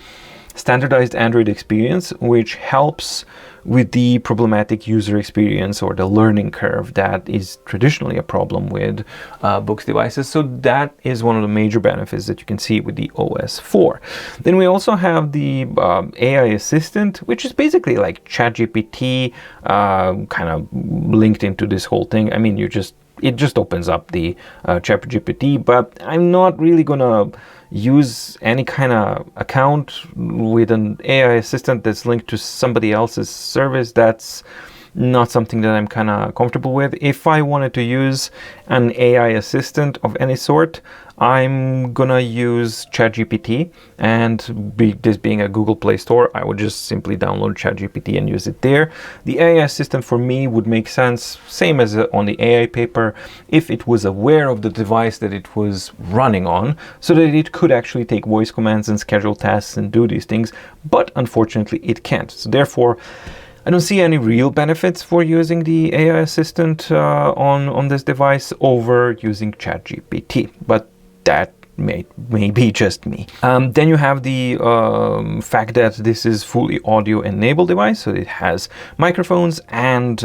standardized Android experience, which helps with the problematic user experience or the learning curve that is traditionally a problem with Boox devices. So that is one of the major benefits that you can see with the OS 4. Then we also have the AI assistant, which is basically like ChatGPT kind of linked into this whole thing. I mean, it just opens up the ChatGPT, but I'm not really gonna use any kind of account with an AI assistant that's linked to somebody else's service. That's not something that I'm kind of comfortable with. If I wanted to use an AI assistant of any sort, I'm gonna use ChatGPT, and this being a Google Play Store, I would just simply download ChatGPT and use it there. The AI assistant for me would make sense, same as on the AI paper, if it was aware of the device that it was running on, so that it could actually take voice commands and schedule tasks and do these things, but unfortunately it can't. So therefore, I don't see any real benefits for using the AI assistant on this device over using ChatGPT, but that may be just me. Then you have the fact that this is fully audio enabled device, so it has microphones and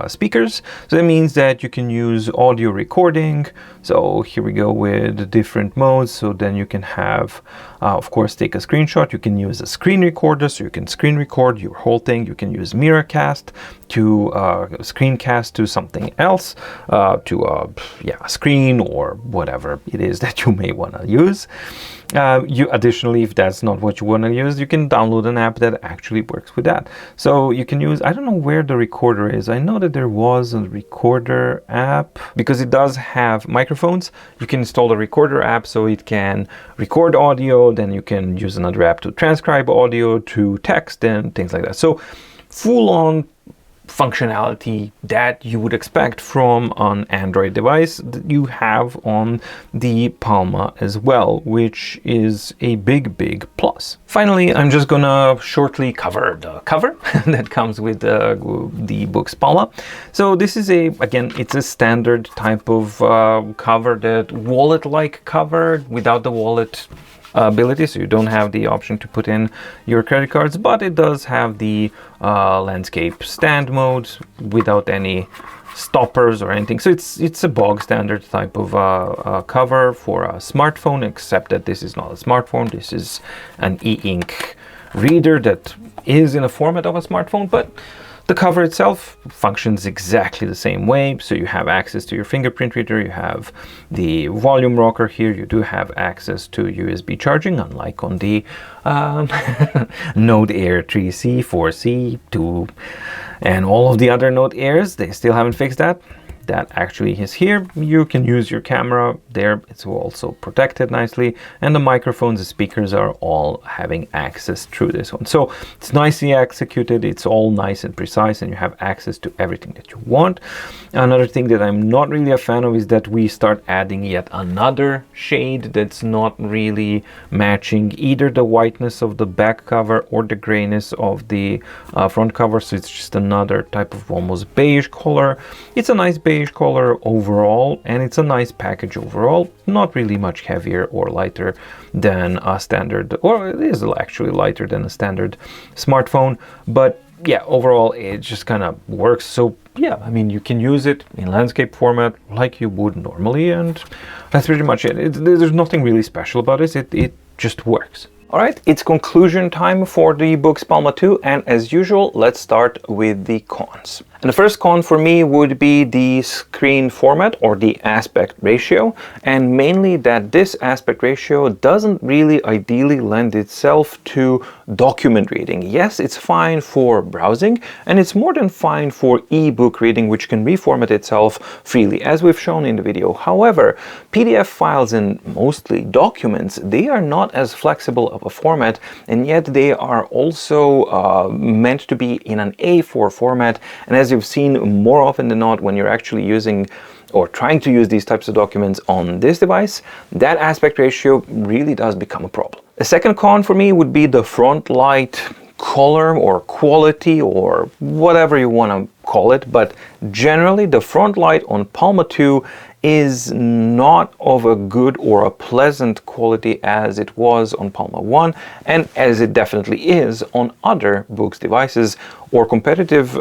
speakers. So that means that you can use audio recording. So here we go with different modes. So then you can have, of course, take a screenshot. You can use a screen recorder, so you can screen record your whole thing. You can use Miracast to screencast to something else, to a screen or whatever it is that you may want to use. Additionally, if that's not what you want to use, you can download an app that actually works with that. So you can use, I don't know where the recorder is. I know that there was a recorder app because it does have microphones. You can install the recorder app so it can record audio. Then you can use another app to transcribe audio to text and things like that. So full on functionality that you would expect from an Android device that you have on the Palma as well, which is a big plus. Finally, I'm just gonna shortly cover the cover that comes with the Boox Palma. So this is again, it's a standard type of cover, that wallet-like cover without the wallet ability, so you don't have the option to put in your credit cards, but it does have the landscape stand mode without any stoppers or anything. So it's a bog standard type of cover for a smartphone, except that this is not a smartphone. This is an e-ink reader that is in a format of a smartphone, but the cover itself functions exactly the same way. So you have access to your fingerprint reader, you have the volume rocker here, you do have access to USB charging, unlike on the Note Air 3C, 4C, 2, and all of the other Note Airs. They still haven't fixed that. That actually is here. You can use your camera there. It's also protected nicely, and the microphones, the speakers are all having access through this one. So it's nicely executed. It's all nice and precise, and you have access to everything that you want. Another thing that I'm not really a fan of is that we start adding yet another shade that's not really matching either the whiteness of the back cover or the grayness of the front cover. So it's just another type of almost beige color. It's a nice beige color overall, and it's a nice package overall. Not really much heavier or lighter than a standard, or it is actually lighter than a standard smartphone, but yeah, overall it just kind of works. So yeah, I mean, you can use it in landscape format like you would normally, and that's pretty much it. There's nothing really special about it. It just works. All right, it's conclusion time for the Boox Palma 2, and as usual, let's start with the cons. And the first con for me would be the screen format or the aspect ratio, and mainly that this aspect ratio doesn't really ideally lend itself to document reading. Yes, it's fine for browsing, and it's more than fine for ebook reading, which can reformat itself freely, as we've shown in the video. However, PDF files and mostly documents, they are not as flexible of a format, and yet they are also meant to be in an A4 format. And as you've seen more often than not, when you're actually using or trying to use these types of documents on this device, that aspect ratio really does become a problem. A second con for me would be the front light color or quality or whatever you want to call it, but generally the front light on Palma 2 is not of a good or a pleasant quality as it was on Palma 1, and as it definitely is on other Boox devices or competitive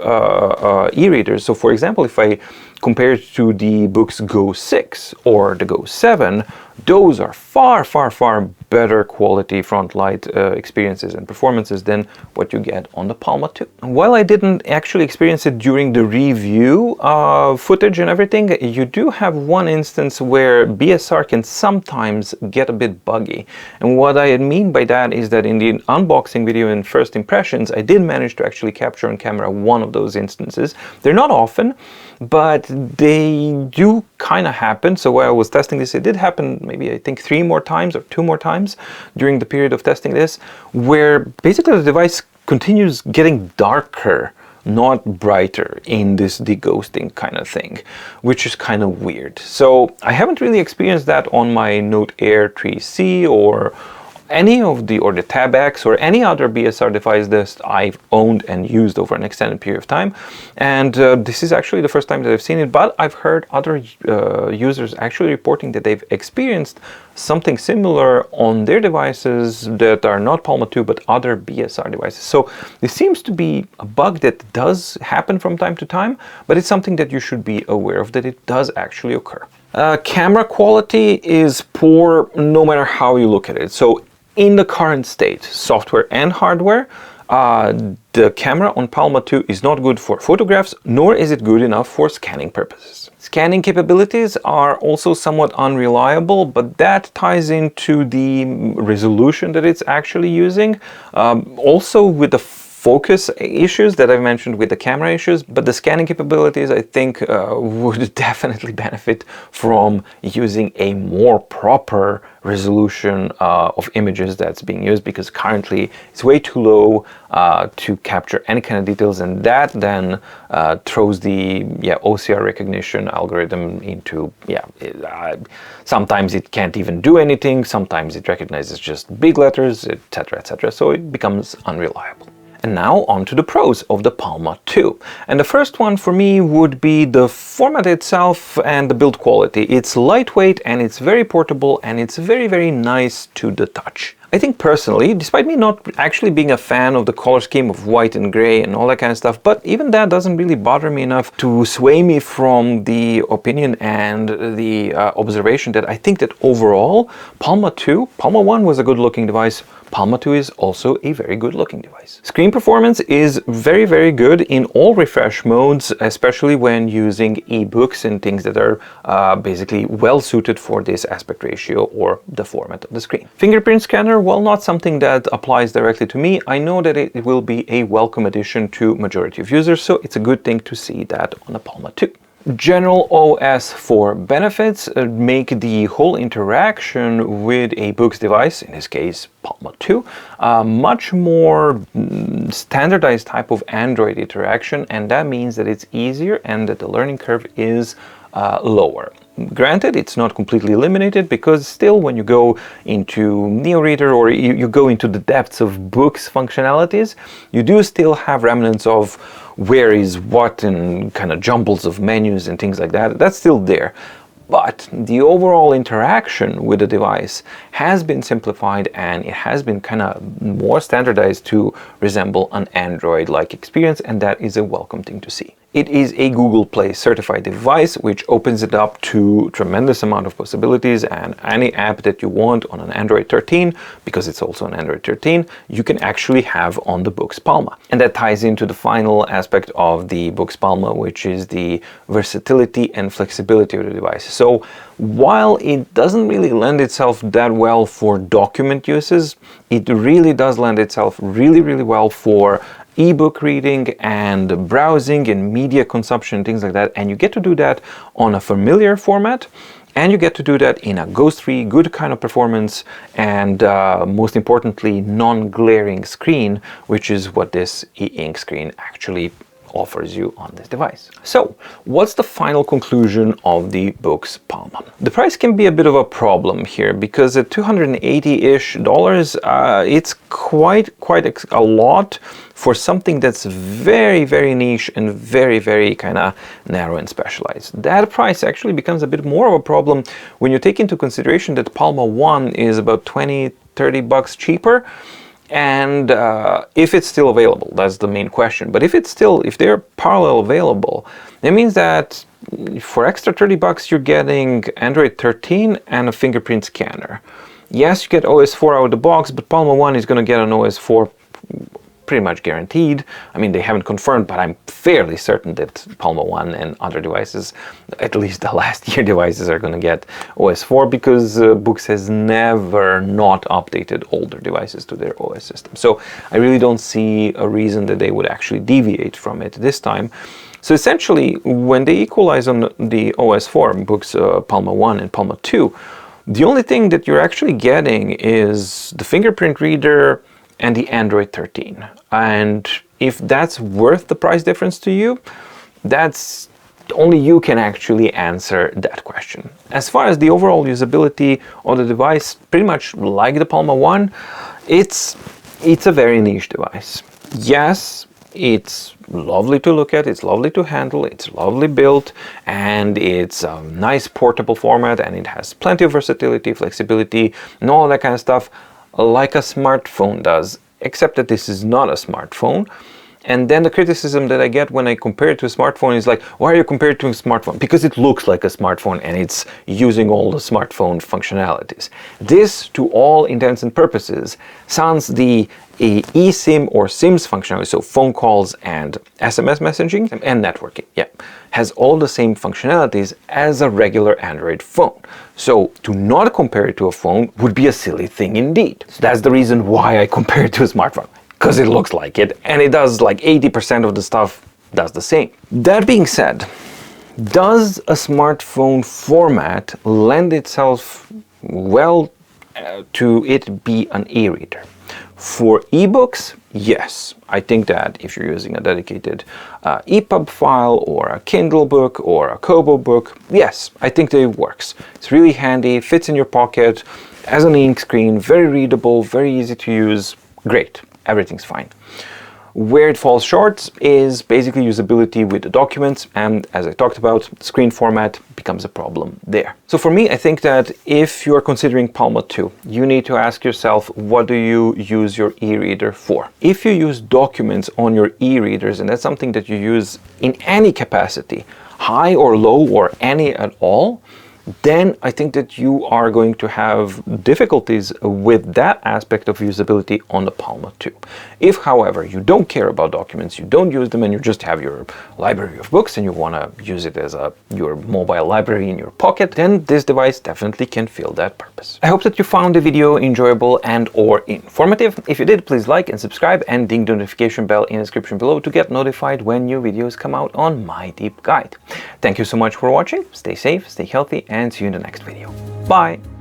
e-readers. So for example, if I compare it to the Boox Go 6 or the Go 7, those are far, far, far better quality front light experiences and performances than what you get on the Palma 2. While I didn't actually experience it during the review footage and everything, you do have one instance where BSR can sometimes get a bit buggy. And what I mean by that is that in the unboxing video and first impressions, I did manage to actually capture on camera one of those instances. They're not often, but they do kind of happen. So while I was testing this, it did happen maybe I think 3 more times or 2 more times during the period of testing this, where basically the device continues getting darker, not brighter, in this deghosting kind of thing, which is kind of weird. So I haven't really experienced that on my Note Air 3C or any of the Tab X or any other BSR device that I've owned and used over an extended period of time. And this is actually the first time that I've seen it, but I've heard other users actually reporting that they've experienced something similar on their devices that are not Palma 2 but other BSR devices. So this seems to be a bug that does happen from time to time, but it's something that you should be aware of, that it does actually occur. Camera quality is poor no matter how you look at it. So in the current state, software and hardware, the camera on Palma 2 is not good for photographs, nor is it good enough for scanning purposes. Scanning capabilities are also somewhat unreliable, but that ties into the resolution that it's actually using. Also with the focus issues that I've mentioned with the camera issues, but the scanning capabilities I think would definitely benefit from using a more proper resolution of images that's being used, because currently it's way too low to capture any kind of details, and that then throws the OCR recognition algorithm into sometimes it can't even do anything, sometimes it recognizes just big letters, etc., etc., so it becomes unreliable. And now on to the pros of the Palma 2. And the first one for me would be the format itself and the build quality. It's lightweight and it's very portable and it's very, very nice to the touch. I think personally, despite me not actually being a fan of the color scheme of white and gray and all that kind of stuff, but even that doesn't really bother me enough to sway me from the opinion and the observation that I think that overall, Palma 1 was a good looking device. Palma 2 is also a very good looking device. Screen performance is very, very good in all refresh modes, especially when using eBooks and things that are basically well suited for this aspect ratio or the format of the screen. Fingerprint scanner, while not something that applies directly to me, I know that it will be a welcome addition to majority of users, so it's a good thing to see that on a Palma 2. General OS 4 benefits make the whole interaction with a Boox device, in this case Palma 2, much more standardized type of Android interaction, and that means that it's easier and that the learning curve is lower. Granted, it's not completely eliminated, because still when you go into eReader or you go into the depths of Boox functionalities, you do still have remnants of where is what and kind of jumbles of menus and things like that. That's still there. But the overall interaction with the device has been simplified and it has been kind of more standardized to resemble an Android-like experience, and that is a welcome thing to see. It is a Google Play certified device, which opens it up to tremendous amount of possibilities, and any app that you want on an Android 13, because it's also an Android 13, you can actually have on the Boox Palma. And that ties into the final aspect of the Boox Palma, which is the versatility and flexibility of the device. So while it doesn't really lend itself that well for document uses, it really does lend itself really, really well for ebook reading and browsing and media consumption, things like that. And you get to do that on a familiar format, and you get to do that in a ghost-free, good kind of performance, and most importantly, non-glaring screen, which is what this e-ink screen actually offers you on this device. So, what's the final conclusion of the Boox Palma? The price can be a bit of a problem here because at $280-ish, it's quite a lot for something that's very, very niche and very, very kind of narrow and specialized. That price actually becomes a bit more of a problem when you take into consideration that Palma 1 is about $20-30 cheaper. And if it's still available, that's the main question. But if they're parallel available, that means that for extra $30 you're getting Android 13 and a fingerprint scanner. Yes, you get OS 4 out of the box, but Palma 1 is going to get an OS 4 pretty much guaranteed. I mean, they haven't confirmed, but I'm fairly certain that Palma 1 and other devices, at least the last year devices, are going to get OS 4 because Boox has never not updated older devices to their OS system. So I really don't see a reason that they would actually deviate from it this time. So essentially, when they equalize on the OS 4, Boox Palma 1 and Palma 2, the only thing that you're actually getting is the fingerprint reader and the Android 13. And if that's worth the price difference to you, that's only you can actually answer that question. As far as the overall usability of the device, pretty much like the Palma 1, it's a very niche device. Yes, it's lovely to look at, it's lovely to handle, it's lovely built, and it's a nice portable format, and it has plenty of versatility, flexibility, and all that kind of stuff, like a smartphone does, except that this is not a smartphone. And then the criticism that I get when I compare it to a smartphone is like, why are you comparing it to a smartphone? Because it looks like a smartphone and it's using all the smartphone functionalities. This, to all intents and purposes, sounds the eSIM or SIMs functionality, so phone calls and SMS messaging and networking, has all the same functionalities as a regular Android phone. So to not compare it to a phone would be a silly thing indeed. So that's the reason why I compare it to a smartphone, because it looks like it and it does like 80% of the stuff does the same. That being said, does a smartphone format lend itself well to it be an e-reader? For ebooks, yes. I think that if you're using a dedicated EPUB file or a Kindle book or a Kobo book, yes, I think that it works. It's really handy, fits in your pocket, as an ink screen, very readable, very easy to use, great, everything's fine. Where it falls short is basically usability with the documents, and as I talked about, screen format becomes a problem there. So for me, I think that if you're considering Palma 2, you need to ask yourself, what do you use your e-reader for? If you use documents on your e-readers, and that's something that you use in any capacity, high or low or any at all, then I think that you are going to have difficulties with that aspect of usability on the Palma 2. If, however, you don't care about documents, you don't use them, and you just have your library of books and you want to use it as your mobile library in your pocket, then this device definitely can fill that purpose. I hope that you found the video enjoyable and or informative. If you did, please like and subscribe and ding the notification bell in the description below to get notified when new videos come out on My Deep Guide. Thank you so much for watching. Stay safe, stay healthy, and see you in the next video. Bye!